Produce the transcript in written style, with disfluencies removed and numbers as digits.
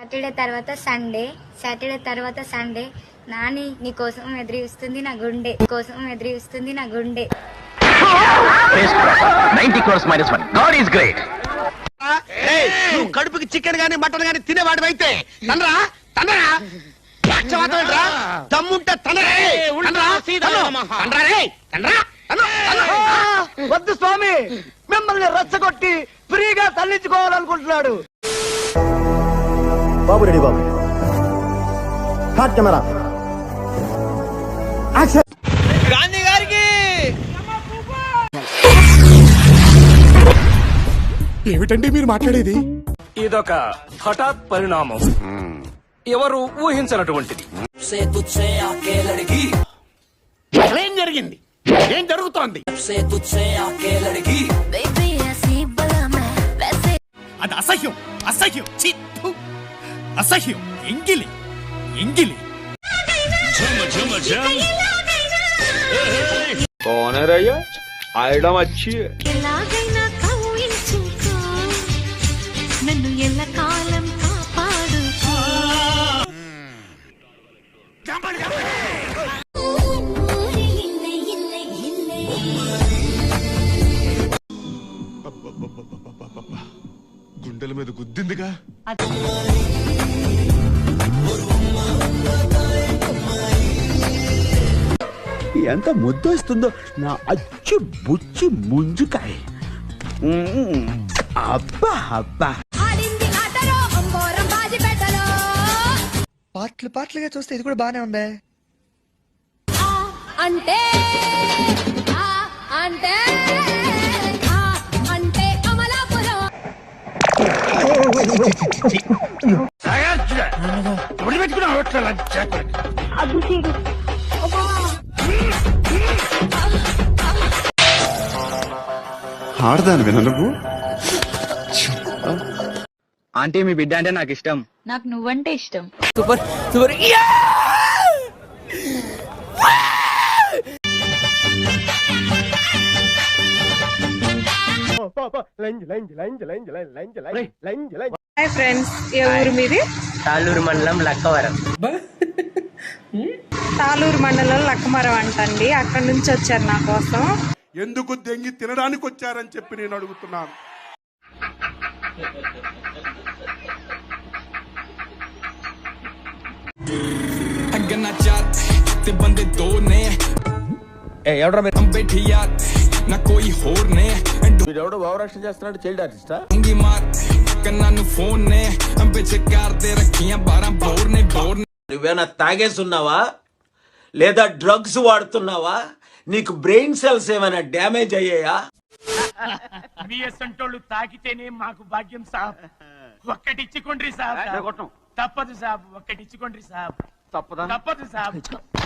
Saturday తర్వాత Sunday, Saturday తర్వాత Sunday. Nani నీ కోసం ఎదురుస్తుంది నా గుండె, కోసం ఎదురుస్తుంది నా గుండె. 90 crores minus 1. God is great. నువ్వు కడుపుకి చికెన్ గానీ మటన్ గానీ తినేవాడు అయితే తనరా తనరా పక్షవాతమేంట్రా దమ్ముంటే వద్దు స్వామి, మిమ్మల్ని రచ్చగొట్టి ఫ్రీగా తల్లించుకోవాలనుకుంటున్నాడు. బాబు రెడీ బాబు, హాట్ కెమెరా యాక్షన్. గాంధీ గారికి ఏమిటండి మీరు మాట్లాడేది? ఇదొక హఠాత్ పరిణామం, ఎవరు ఊహించినటువంటిది. ఏం జరిగింది, ఏం జరుగుతోంది? అది అసహ్యం, అసహ్యం, ఛీ, థు, అసహ్యం. ఎంగిలి ఎంగిలి. నన్ను ఎల్ల కాలం కాపాడు. గుండెల మీద గుద్దిందిగా. ఎంత ముద్దొస్తుందో నా అచ్చు బుచ్చి ముంజుకాయ. అబ్బా అబ్బా. పాటలుగా చూస్తే ఇది కూడా బానే ఉందే. అంటే అంటే అంటే అమలాపురం. ఆడదాను విన నువ్వు. ఆంటీ మీ బిడ్డ అంటే నాకు ఇష్టం. నాకు నువ్వంటే ఇష్టం. Super super. హాయ్ ఫ్రెండ్స్, ఏ ఊరు మీది? తాళ్ళూరు మండలం లక్కవరం. తాళూరు మండలం లక్కమరం అంటండి. అక్కడ నుంచి వచ్చారు నా కోసం. ఎందుకు దెంగి తినడానికి వచ్చారని చెప్పి నేను అడుగుతున్నాను. ఎవడో భావరక్షణ చేస్తున్నాడు, చైల్డ్ ఆర్టిస్టా? నువ్వేనా తాగేస్తున్నావా లేదా డ్రగ్స్ వాడుతున్నావా? నీకు బ్రెయిన్ సెల్స్ ఏమైనా డ్యామేజ్ అయ్యాయా? బిఎస్ఎంటోళ్ళు తాకితేనే మాకు భాగ్యం సాబ్. ఒక్కటిచ్చుకోండి సాబ్. తప్పదు సాబ్, ఒక్కటిచ్చుకోండి సాబ్. తప్పదు సాబ్.